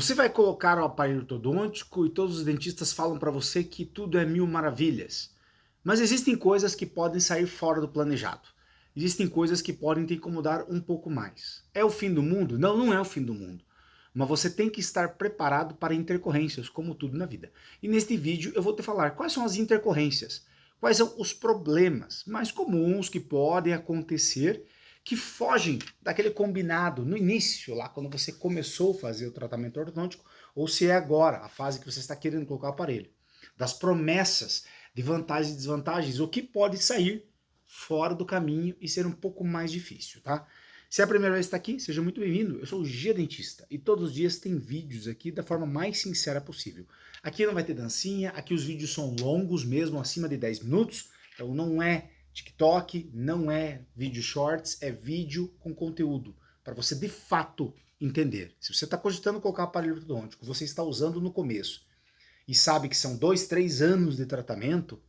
Você vai colocar o aparelho ortodôntico e todos os dentistas falam para você que tudo é mil maravilhas. Mas existem coisas que podem sair fora do planejado. Existem coisas que podem te incomodar um pouco mais. É o fim do mundo? Não, não é o fim do mundo. Mas você tem que estar preparado para intercorrências, como tudo na vida. E neste vídeo eu vou te falar quais são as intercorrências, quais são os problemas mais comuns que podem acontecer que fogem daquele combinado no início, lá quando você começou a fazer o tratamento ortodôntico, ou se é agora, a fase que você está querendo colocar o aparelho. Das promessas de vantagens e desvantagens, o que pode sair fora do caminho e ser um pouco mais difícil, tá? Se é a primeira vez que está aqui, seja muito bem-vindo. Eu sou o Gia Dentista e todos os dias tem vídeos aqui da forma mais sincera possível. Aqui não vai ter dancinha, aqui os vídeos são longos mesmo, acima de 10 minutos, então não é TikTok, não é vídeo shorts, é vídeo com conteúdo, para você de fato entender. Se você está cogitando colocar aparelho ortodôntico, você está usando no começo e sabe que são 2, 3 anos de tratamento,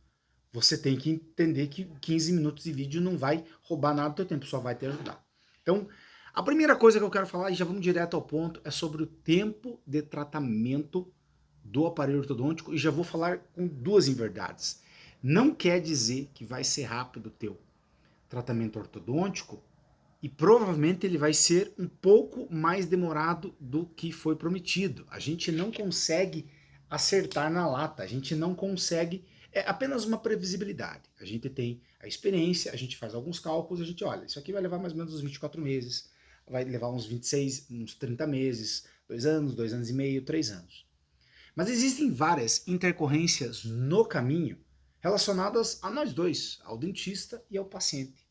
você tem que entender que 15 minutos de vídeo não vai roubar nada do teu tempo, só vai te ajudar. Então, a primeira coisa que eu quero falar, e já vamos direto ao ponto, é sobre o tempo de tratamento do aparelho ortodôntico, e já vou falar com duas inverdades. Não quer dizer que vai ser rápido o teu tratamento ortodôntico, e provavelmente ele vai ser um pouco mais demorado do que foi prometido. A gente não consegue acertar na lata, a gente não consegue, é apenas uma previsibilidade. A gente tem a experiência, a gente faz alguns cálculos, a gente olha, isso aqui vai levar mais ou menos uns 24 meses, vai levar uns 26, uns 30 meses, 2 anos e meio, 3 anos. Mas existem várias intercorrências no caminho relacionadas a nós dois, ao dentista e ao paciente.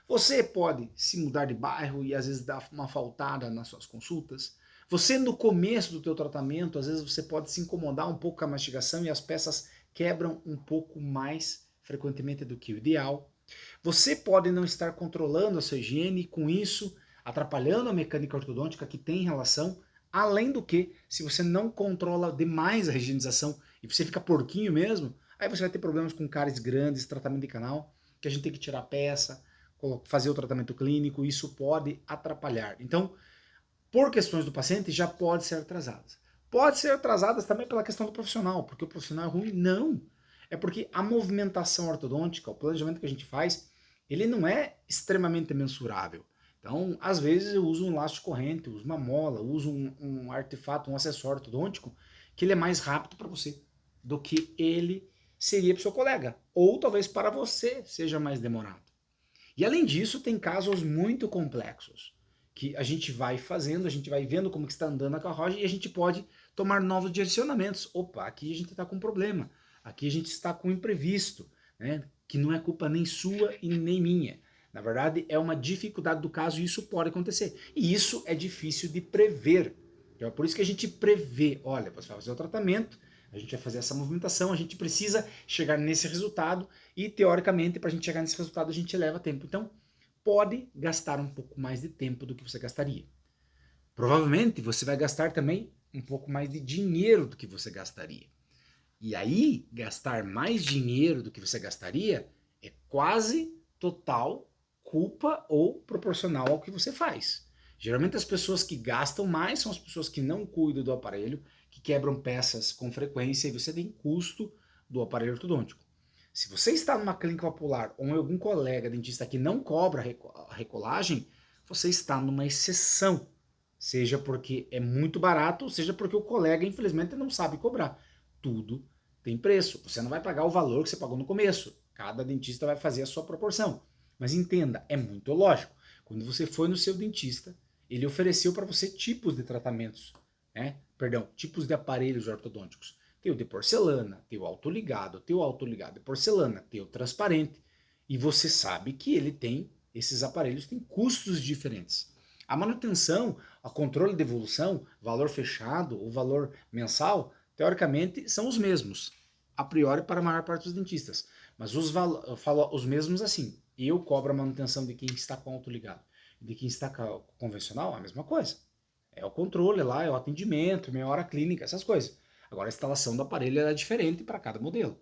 Você pode se mudar de bairro e às vezes dar uma faltada nas suas consultas. Você no começo do teu tratamento, às vezes você pode se incomodar um pouco com a mastigação e as peças quebram um pouco mais frequentemente do que o ideal. Você pode não estar controlando a sua higiene e com isso atrapalhando a mecânica ortodôntica que tem relação. Além do que, se você não controla demais a higienização e você fica porquinho mesmo, aí você vai ter problemas com cáries grandes, tratamento de canal, que a gente tem que tirar a peça, fazer o tratamento clínico, isso pode atrapalhar. Então, por questões do paciente, já pode ser atrasadas. Pode ser atrasadas também pela questão do profissional, porque o profissional é ruim? Não. É porque a movimentação ortodôntica, o planejamento que a gente faz, ele não é extremamente mensurável. Então, às vezes eu uso um laço corrente, uso uma mola, uso um artefato, um acessório ortodôntico, que ele é mais rápido para você do que ele seria para o seu colega. Ou talvez para você seja mais demorado. E além disso, tem casos muito complexos, que a gente vai fazendo, a gente vai vendo como que está andando a carruagem e a gente pode tomar novos direcionamentos. Opa, aqui a gente está com um problema, aqui a gente está com um imprevisto, né? Que não é culpa nem sua e nem minha. Na verdade, é uma dificuldade do caso e isso pode acontecer. E isso é difícil de prever. Então, é por isso que a gente prevê, olha, você vai fazer o tratamento, a gente vai fazer essa movimentação, a gente precisa chegar nesse resultado e, teoricamente, para a gente chegar nesse resultado, a gente leva tempo. Então, pode gastar um pouco mais de tempo do que você gastaria. Provavelmente, você vai gastar também um pouco mais de dinheiro do que você gastaria. E aí, gastar mais dinheiro do que você gastaria é quase total culpa ou proporcional ao que você faz. Geralmente as pessoas que gastam mais são as pessoas que não cuidam do aparelho, que quebram peças com frequência e você tem custo do aparelho ortodôntico. Se você está numa clínica popular ou em algum colega dentista que não cobra a recolagem, você está numa exceção. Seja porque é muito barato, seja porque o colega infelizmente não sabe cobrar. Tudo tem preço. Você não vai pagar o valor que você pagou no começo. Cada dentista vai fazer a sua proporção. Mas entenda, é muito lógico. Quando você foi no seu dentista, ele ofereceu para você tipos de tratamentos, né? Perdão, tipos de aparelhos ortodônticos. Tem o de porcelana, tem o autoligado, tem o autoligado de porcelana, tem o transparente. E você sabe que ele tem, esses aparelhos têm custos diferentes. A manutenção, o controle de evolução, valor fechado, o valor mensal, teoricamente são os mesmos, a priori para a maior parte dos dentistas. Mas eu falo os mesmos assim, eu cobro a manutenção de quem está com autoligado. De quem está com convencional, a mesma coisa. É o controle lá, é o atendimento, meia hora clínica, essas coisas. Agora a instalação do aparelho é diferente para cada modelo.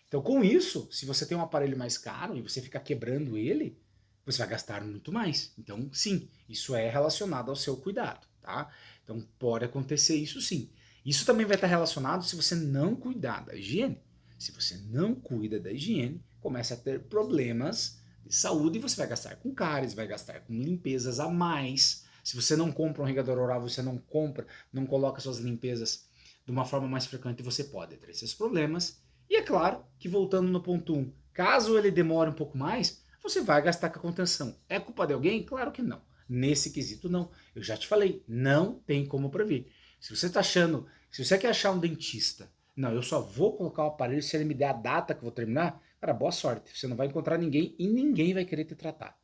Então com isso, se você tem um aparelho mais caro e você ficar quebrando ele, você vai gastar muito mais. Então sim, isso é relacionado ao seu cuidado. tá? Então pode acontecer isso sim. Isso também vai estar relacionado se você não cuidar da higiene. Se você não cuida da higiene, começa a ter problemas de saúde e você vai gastar com cáries, vai gastar com limpezas a mais. Se você não compra um regador oral, você não compra, não coloca suas limpezas de uma forma mais frequente, você pode ter esses problemas. E é claro que voltando no ponto 1, caso ele demore um pouco mais, você vai gastar com a contenção. É culpa de alguém? Claro que não. Nesse quesito não. Eu já te falei, não tem como prever. Se você está achando, se você quer achar um dentista, não, eu só vou colocar o aparelho se ele me der a data que eu vou terminar, cara, boa sorte. Você não vai encontrar ninguém e ninguém vai querer te tratar.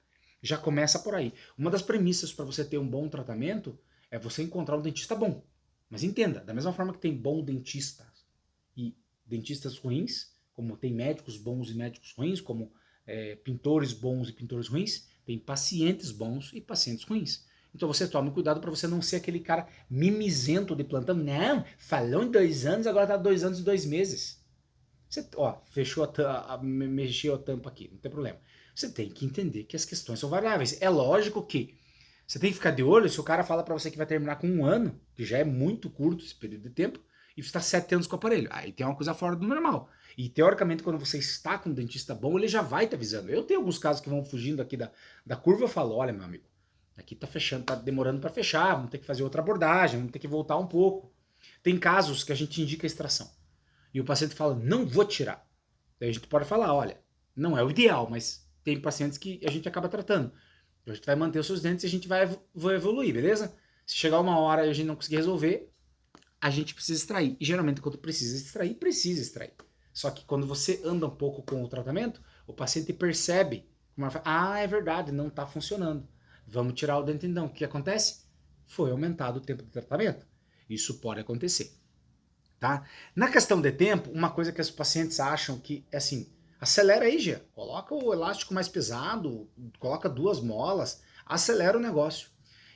Já começa por aí. Uma das premissas para você ter um bom tratamento é você encontrar um dentista bom. Mas entenda, da mesma forma que tem bom dentista e dentistas ruins, como tem médicos bons e médicos ruins, como pintores bons e pintores ruins, tem pacientes bons e pacientes ruins. Então você tome cuidado para você não ser aquele cara mimizento de plantão. Não, falou em 2 anos, agora tá 2 anos e 2 meses. Você, ó, fechou mexeu a tampa aqui, não tem problema. Você tem que entender que as questões são variáveis. É lógico que você tem que ficar de olho se o cara fala para você que vai terminar com 1 ano, que já é muito curto esse período de tempo, e você está 7 anos com o aparelho. Aí tem uma coisa fora do normal. E teoricamente, quando você está com um dentista bom, ele já vai te avisando. Eu tenho alguns casos que vão fugindo aqui da curva, eu falo, olha, meu amigo, aqui tá fechando, tá demorando para fechar, vamos ter que fazer outra abordagem, vamos ter que voltar um pouco. Tem casos que a gente indica a extração. E o paciente fala, não vou tirar. Daí a gente pode falar, olha, não é o ideal, mas tem pacientes que a gente acaba tratando. Então a gente vai manter os seus dentes e a gente vai evoluir, beleza? Se chegar uma hora e a gente não conseguir resolver, a gente precisa extrair. E geralmente quando precisa extrair, precisa extrair. Só que quando você anda um pouco com o tratamento, o paciente percebe, ah, é verdade, não está funcionando. Vamos tirar o dente então. O que acontece? Foi aumentado o tempo de tratamento. Isso pode acontecer. Tá? Na questão de tempo, uma coisa que os pacientes acham que é assim, acelera aí, Gia. Coloca o elástico mais pesado, coloca 2 molas, acelera o negócio.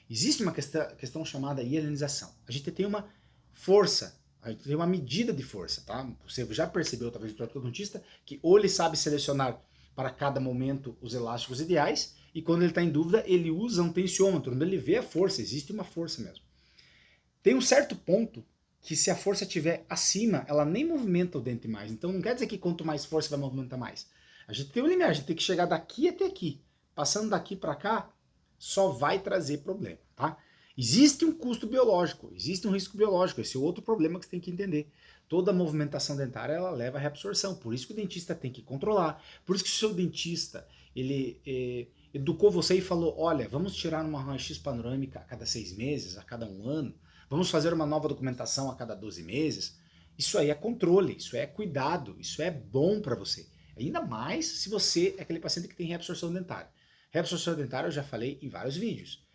Existe uma questão chamada hialinização. A gente tem uma força, a gente tem uma medida de força, tá? Você já percebeu, talvez, do ortodontista, que ou ele sabe selecionar para cada momento os elásticos ideais, e quando ele está em dúvida, ele usa um tensiômetro, onde ele vê a força, existe uma força mesmo. Tem um certo ponto que se a força estiver acima, ela nem movimenta o dente mais. Então não quer dizer que quanto mais força vai movimentar mais. A gente tem um limiar, a gente tem que chegar daqui até aqui. Passando daqui para cá, só vai trazer problema, tá? Existe um custo biológico, existe um risco biológico, esse é outro problema que você tem que entender. Toda movimentação dentária, ela leva à reabsorção, por isso que o dentista tem que controlar, por isso que o seu dentista, ele educou você e falou, olha, vamos tirar uma raio-x panorâmica a cada 6 meses, a cada 1 ano, vamos fazer uma nova documentação a cada 12 meses. Isso aí é controle, isso é cuidado, isso é bom para você. Ainda mais se você é aquele paciente que tem reabsorção dentária. Reabsorção dentária eu já falei em vários vídeos.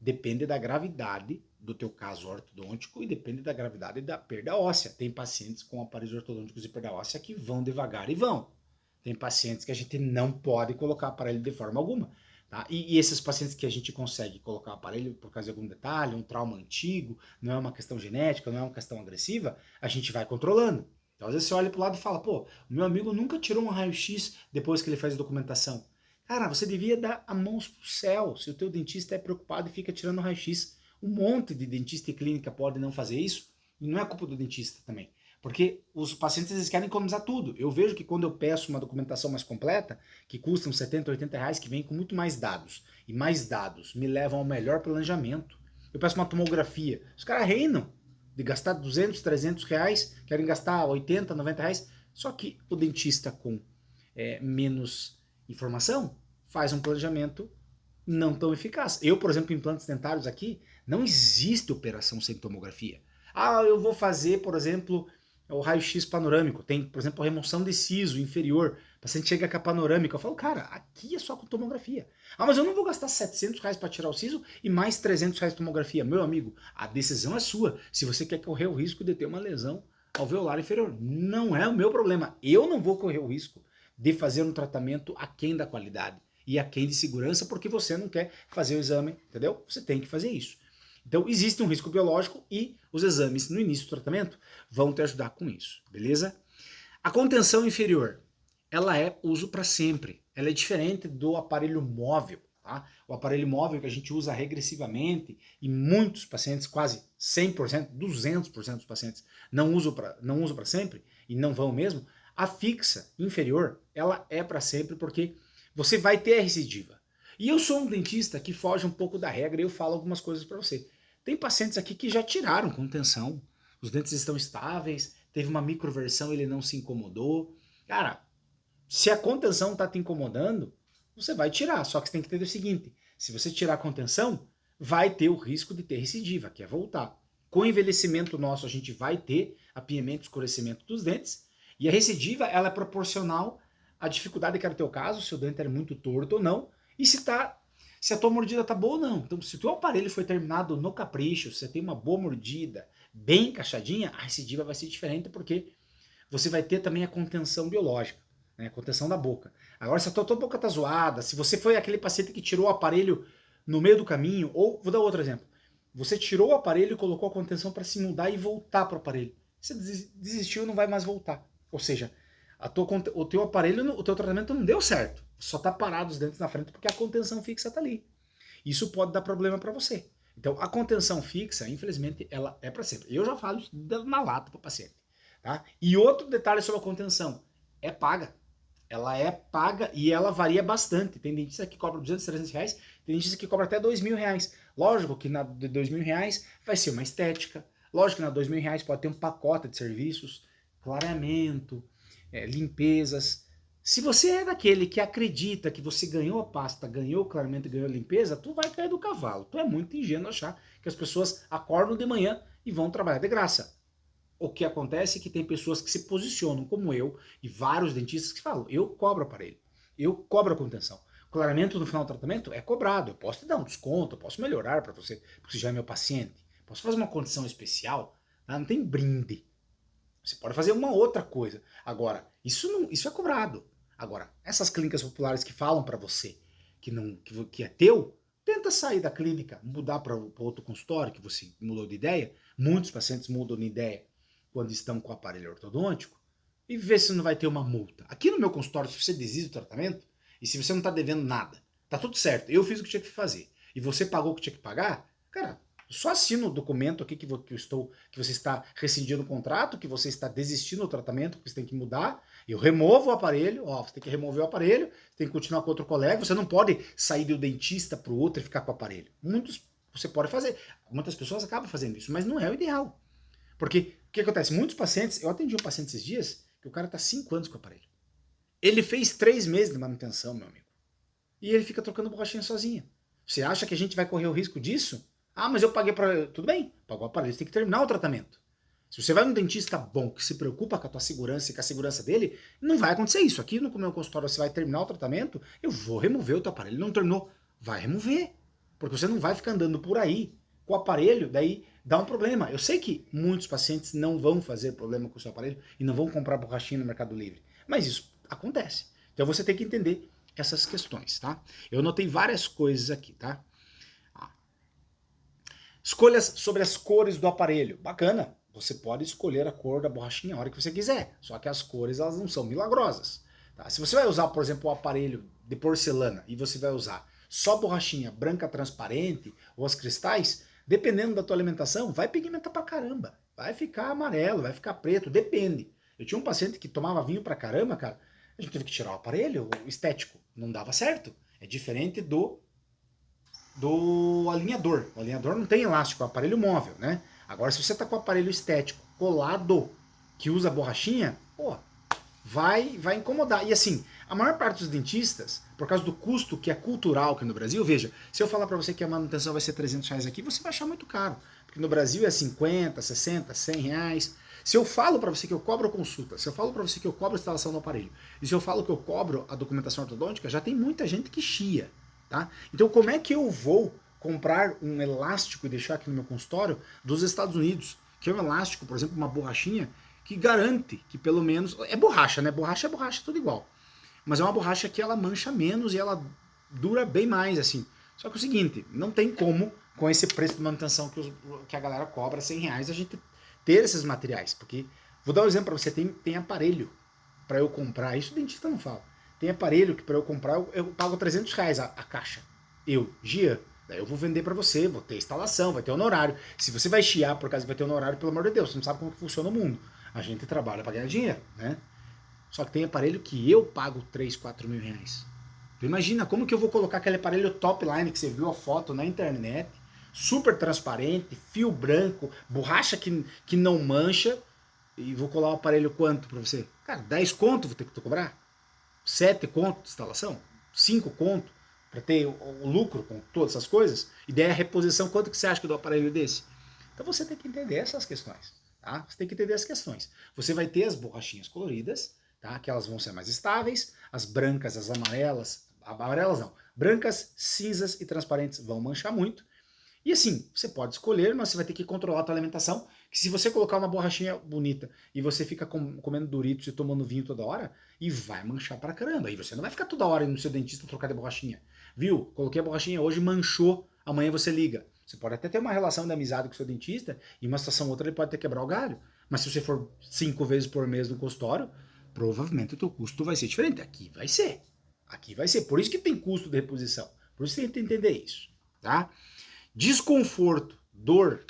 Depende da gravidade do teu caso ortodôntico e depende da gravidade da perda óssea. Tem pacientes com aparelhos ortodônticos e perda óssea que vão devagar e vão. Tem pacientes que a gente não pode colocar aparelho de forma alguma. Tá? E esses pacientes que a gente consegue colocar o aparelho por causa de algum detalhe, um trauma antigo, não é uma questão genética, não é uma questão agressiva, a gente vai controlando. Então às vezes você olha para o lado e fala, pô, o meu amigo nunca tirou um raio-x depois que ele faz a documentação. Cara, você devia dar a mãos pro céu se o teu dentista é preocupado e fica tirando raio-x. Um monte de dentista e clínica pode não fazer isso, e não é culpa do dentista também. Porque os pacientes eles querem economizar tudo. Eu vejo que quando eu peço uma documentação mais completa, que custa uns 70, 80 reais, que vem com muito mais dados, e mais dados me levam ao melhor planejamento. Eu peço uma tomografia. Os caras reinam de gastar 200, 300 reais, querem gastar 80, 90 reais. Só que o dentista com menos informação faz um planejamento não tão eficaz. Eu, por exemplo, implantes dentários aqui, não existe operação sem tomografia. Ah, eu vou fazer, por exemplo, o raio-x panorâmico. Tem, por exemplo, a remoção de siso inferior. O paciente chega com a panorâmica. Eu falo, cara, aqui é só com tomografia. Ah, mas eu não vou gastar 700 reais para tirar o siso e mais 300 reais de tomografia. Meu amigo, a decisão é sua. Se você quer correr o risco de ter uma lesão alveolar inferior, não é o meu problema. Eu não vou correr o risco de fazer um tratamento aquém da qualidade e aquém de segurança porque você não quer fazer o exame, entendeu? Você tem que fazer isso. Então, existe um risco biológico e os exames no início do tratamento vão te ajudar com isso, beleza? A contenção inferior, ela é uso para sempre. Ela é diferente do aparelho móvel. tá? O aparelho móvel que a gente usa regressivamente e muitos pacientes, quase 100%, 200% dos pacientes não usam para sempre e não vão mesmo, a fixa inferior, ela é para sempre porque você vai ter a recidiva. E eu sou um dentista que foge um pouco da regra e eu falo algumas coisas para você. Tem pacientes aqui que já tiraram contenção, os dentes estão estáveis, teve uma microversão, ele não se incomodou. Cara, se a contenção está te incomodando, você vai tirar. Só que você tem que entender o seguinte: se você tirar a contenção, vai ter o risco de ter recidiva, que é voltar. Com o envelhecimento nosso, a gente vai ter apinhamento e escurecimento dos dentes, e a recidiva ela é proporcional à dificuldade que era o teu caso, se o dente era muito torto ou não, e se a tua mordida tá boa ou não. Então, se o teu aparelho foi terminado no capricho, se você tem uma boa mordida, bem encaixadinha, a recidiva vai ser diferente porque você vai ter também a contenção biológica, né, a contenção da boca. Agora, se a tua boca tá zoada, se você foi aquele paciente que tirou o aparelho no meio do caminho, ou, vou dar outro exemplo, você tirou o aparelho e colocou a contenção para se mudar e voltar para o aparelho. Você desistiu e não vai mais voltar. Ou seja, o teu aparelho, o teu tratamento não deu certo. Só tá parado os dentes na frente porque a contenção fixa tá ali. Isso pode dar problema para você. Então, a contenção fixa, infelizmente, ela é para sempre. Eu já falo isso na lata para o paciente. Tá? E outro detalhe sobre a contenção, é paga. Ela é paga e ela varia bastante. Tem dentista que cobra 200, 300 reais, tem dentista que cobra até 2.000 reais. Lógico que na de 2.000 reais vai ser uma estética. Lógico que na 2.000 reais pode ter um pacote de serviços, clareamento, limpezas. Se você é daquele que acredita que você ganhou a pasta, ganhou o clareamento, ganhou a limpeza, tu vai cair do cavalo. Tu é muito ingênuo achar que as pessoas acordam de manhã e vão trabalhar de graça. O que acontece é que tem pessoas que se posicionam, como eu, e vários dentistas que falam, eu cobro aparelho, eu cobro a contenção. O clareamento no final do tratamento é cobrado, eu posso te dar um desconto, eu posso melhorar para você, porque você já é meu paciente. Posso fazer uma condição especial, tá? Não tem brinde. Você pode fazer uma outra coisa. Agora, isso é cobrado. Agora, essas clínicas populares que falam para você que é teu, tenta sair da clínica, mudar para outro consultório que você mudou de ideia. Muitos pacientes mudam de ideia quando estão com o aparelho ortodôntico e ver se não vai ter uma multa. Aqui no meu consultório, se você desiste do tratamento e se você não está devendo nada, tá tudo certo, eu fiz o que tinha que fazer e você pagou o que tinha que pagar, cara, só assina o documento aqui que você está rescindindo o contrato, que você está desistindo do tratamento, que você tem que mudar, eu removo o aparelho, você tem que remover o aparelho, você tem que continuar com outro colega, você não pode sair do dentista para o outro e ficar com o aparelho. Você pode fazer, muitas pessoas acabam fazendo isso, mas não é o ideal. Porque o que acontece? Muitos pacientes, eu atendi um paciente esses dias, que o cara está 5 anos com o aparelho. Ele fez 3 meses de manutenção, meu amigo. E ele fica trocando borrachinha sozinha. Você acha que a gente vai correr o risco disso? Ah, mas eu paguei para... Tudo bem, pagou o aparelho, você tem que terminar o tratamento. Se você vai num dentista bom, que se preocupa com a tua segurança e com a segurança dele, não vai acontecer isso. Aqui no meu consultório você vai terminar o tratamento, eu vou remover o teu aparelho. Não terminou, vai remover. Porque você não vai ficar andando por aí com o aparelho, daí dá um problema. Eu sei que muitos pacientes não vão fazer problema com o seu aparelho e não vão comprar borrachinha no Mercado Livre. Mas isso acontece. Então você tem que entender essas questões, tá? Eu anotei várias coisas aqui, tá? Escolhas sobre as cores do aparelho. Bacana. Você pode escolher a cor da borrachinha a hora que você quiser. Só que as cores elas não são milagrosas. Tá? Se você vai usar, por exemplo, o aparelho de porcelana e você vai usar só borrachinha branca transparente ou as cristais, dependendo da tua alimentação, vai pigmentar pra caramba. Vai ficar amarelo, vai ficar preto, depende. Eu tinha um paciente que tomava vinho pra caramba, cara. A gente teve que tirar o aparelho, o estético. Não dava certo. É diferente do alinhador. O alinhador não tem elástico, é um aparelho móvel, né? Agora, se você tá com o aparelho estético colado, que usa borrachinha, pô, vai incomodar. E assim, a maior parte dos dentistas, por causa do custo que é cultural aqui no Brasil, veja, se eu falar para você que a manutenção vai ser 300 reais aqui, você vai achar muito caro. Porque no Brasil é 50, 60, 100 reais. Se eu falo para você que eu cobro consulta, se eu falo para você que eu cobro a instalação do aparelho, e se eu falo que eu cobro a documentação ortodôntica, já tem muita gente que chia. Tá? Então como é que eu vou comprar um elástico e deixar aqui no meu consultório dos Estados Unidos, que é um elástico, por exemplo, uma borrachinha, que garante que pelo menos... É borracha, né? Borracha é borracha, tudo igual. Mas é uma borracha que ela mancha menos e ela dura bem mais, assim. Só que é o seguinte, não tem como, com esse preço de manutenção que a galera cobra, 100 reais, a gente ter esses materiais. Porque, vou dar um exemplo para você, tem aparelho para eu comprar, isso o dentista não fala. Tem aparelho que para eu comprar, eu pago 300 reais a caixa. Eu, Gia, daí eu vou vender para você, vou ter instalação, vai ter honorário. Se você vai chiar por causa que vai ter honorário, pelo amor de Deus, você não sabe como que funciona o mundo. A gente trabalha para ganhar dinheiro, né? Só que tem aparelho que eu pago 3, 4 mil reais. Tu imagina como que eu vou colocar aquele aparelho top line que você viu a foto na internet, super transparente, fio branco, borracha que não mancha, e vou colar o aparelho quanto para você? Cara, 10 conto vou ter que cobrar? 7 conto de instalação? 5 conto para ter o lucro com todas essas coisas? E daí a reposição, quanto que você acha que do aparelho desse? Então você tem que entender essas questões, tá? Você tem que entender as questões. Você vai ter as borrachinhas coloridas, tá? Que elas vão ser mais estáveis, as brancas, as amarelas não, brancas, cinzas e transparentes vão manchar muito. E assim, você pode escolher, mas você vai ter que controlar a tua alimentação, que se você colocar uma borrachinha bonita e você fica comendo Doritos e tomando vinho toda hora, e vai manchar pra caramba. E você não vai ficar toda hora indo no seu dentista trocar de borrachinha. Viu? Coloquei a borrachinha hoje, manchou, amanhã você liga. Você pode até ter uma relação de amizade com o seu dentista, e uma situação ou outra ele pode até quebrar o galho. Mas se você for 5 vezes por mês no consultório, provavelmente o teu custo vai ser diferente. Aqui vai ser. Aqui vai ser. Por isso que tem custo de reposição. Por isso você tem que entender isso. Tá? Desconforto, dor,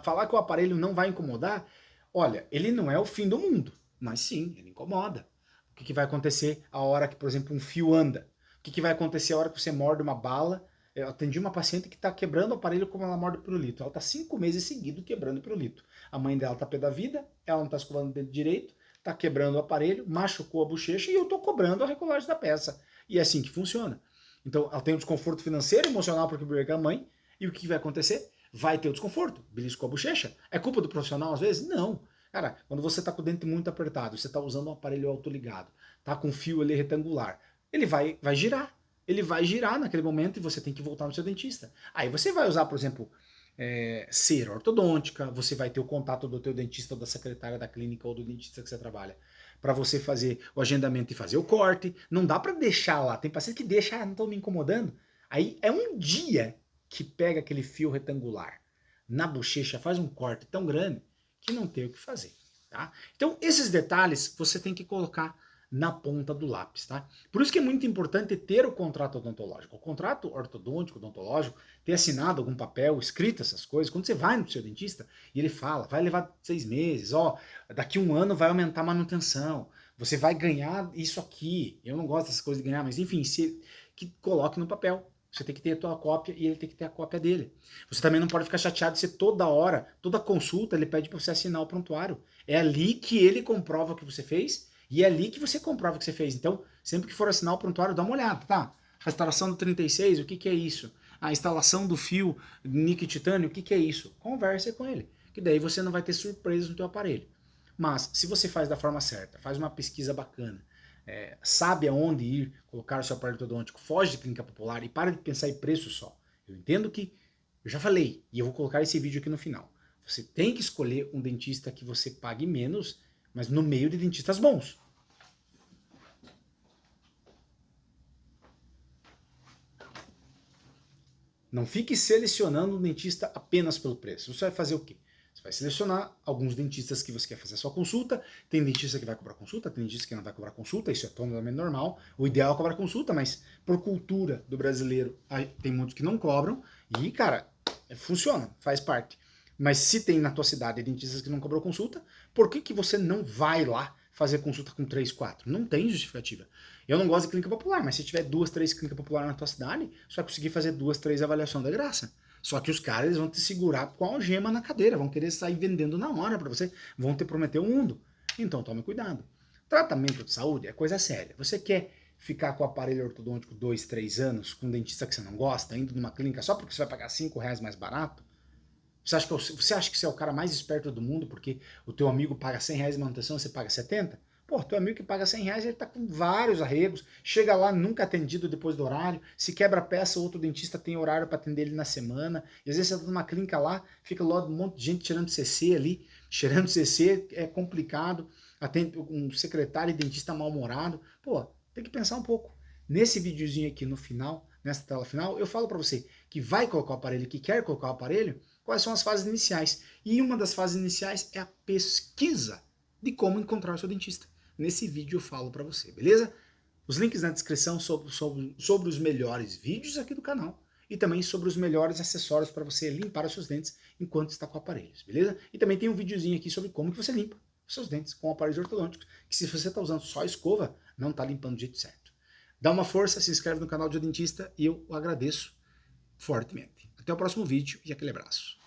falar que o aparelho não vai incomodar, olha, ele não é o fim do mundo, mas sim, ele incomoda. O que vai acontecer a hora que, por exemplo, um fio anda? O que vai acontecer a hora que você morde uma bala? Eu atendi uma paciente que está quebrando o aparelho como ela morde pirulito. Ela está 5 meses seguidos quebrando pirulito. A mãe dela está pé da vida, ela não está escovando o dedo direito, está quebrando o aparelho, machucou a bochecha e eu estou cobrando a recolagem da peça. E é assim que funciona. Então, ela tem um desconforto financeiro, emocional porque briga com a mãe, e o que vai acontecer? Vai ter o desconforto, beliscou a bochecha. É culpa do profissional às vezes? Não. Cara, quando você está com o dente muito apertado, você está usando um aparelho autoligado, tá com um fio ali retangular, ele vai girar. Ele vai girar naquele momento e você tem que voltar no seu dentista. Aí você vai usar, por exemplo, cera ortodôntica, você vai ter o contato do teu dentista ou da secretária da clínica ou do dentista que você trabalha para você fazer o agendamento e fazer o corte. Não dá para deixar lá. Tem paciente que deixa, não estão me incomodando. Aí é um dia que pega aquele fio retangular na bochecha, faz um corte tão grande que não tem o que fazer, tá? Então, esses detalhes você tem que colocar na ponta do lápis, tá? Por isso que é muito importante ter o contrato odontológico. O contrato ortodôntico, odontológico, ter assinado algum papel, escrito essas coisas. Quando você vai no seu dentista e ele fala, vai levar 6 meses, ó, daqui 1 ano vai aumentar a manutenção, você vai ganhar isso aqui. Eu não gosto dessas coisas de ganhar, mas enfim, que coloque no papel. Você tem que ter a tua cópia e ele tem que ter a cópia dele. Você também não pode ficar chateado se toda hora, toda consulta, ele pede para você assinar o prontuário. É ali que ele comprova o que você fez e é ali que você comprova o que você fez. Então, sempre que for assinar o prontuário, dá uma olhada, tá? Restauração do 36, o que é isso? A instalação do fio níquel titânio, o que é isso? Converse com ele, que daí você não vai ter surpresa no teu aparelho. Mas, se você faz da forma certa, faz uma pesquisa bacana, sabe aonde ir colocar o seu aparelho ortodôntico, foge de clínica popular e para de pensar em preço só. Eu entendo que, eu já falei, e eu vou colocar esse vídeo aqui no final. Você tem que escolher um dentista que você pague menos, mas no meio de dentistas bons. Não fique selecionando um dentista apenas pelo preço. Você vai fazer o quê? Você vai selecionar alguns dentistas que você quer fazer a sua consulta. Tem dentista que vai cobrar consulta, tem dentista que não vai cobrar consulta, isso é totalmente normal. O ideal é cobrar consulta, mas por cultura do brasileiro, tem muitos que não cobram. E, cara, funciona, faz parte. Mas se tem na tua cidade dentistas que não cobram consulta, por que você não vai lá fazer consulta com 3, 4? Não tem justificativa. Eu não gosto de clínica popular, mas se tiver 2, 3 clínicas populares na tua cidade, você vai conseguir fazer 2, 3 avaliações da graça. Só que os caras eles vão te segurar com a algema na cadeira, vão querer sair vendendo na hora para você, vão te prometer o mundo. Então tome cuidado. Tratamento de saúde é coisa séria. Você quer ficar com o aparelho ortodôntico 2, 3 anos, com um dentista que você não gosta, indo numa clínica só porque você vai pagar 5 reais mais barato? Você acha que você é o cara mais esperto do mundo porque o teu amigo paga 100 reais de manutenção e você paga 70? Pô, teu amigo que paga 100 reais, ele tá com vários arregos, chega lá nunca atendido depois do horário, se quebra a peça, outro dentista tem horário para atender ele na semana, e às vezes você tá numa clínica lá, fica logo um monte de gente tirando CC ali, cheirando CC, é complicado, atende um secretário e dentista mal-humorado. Pô, tem que pensar um pouco. Nesse videozinho aqui no final, nessa tela final, eu falo para você que vai colocar o aparelho, que quer colocar o aparelho, quais são as fases iniciais. E uma das fases iniciais é a pesquisa de como encontrar o seu dentista. Nesse vídeo eu falo para você, beleza? Os links na descrição sobre os melhores vídeos aqui do canal e também sobre os melhores acessórios para você limpar os seus dentes enquanto está com aparelhos, beleza? E também tem um videozinho aqui sobre como que você limpa os seus dentes com aparelhos ortodônticos, que se você está usando só escova, não está limpando do jeito certo. Dá uma força, se inscreve no canal de Dentista e eu agradeço fortemente. Até o próximo vídeo e aquele abraço.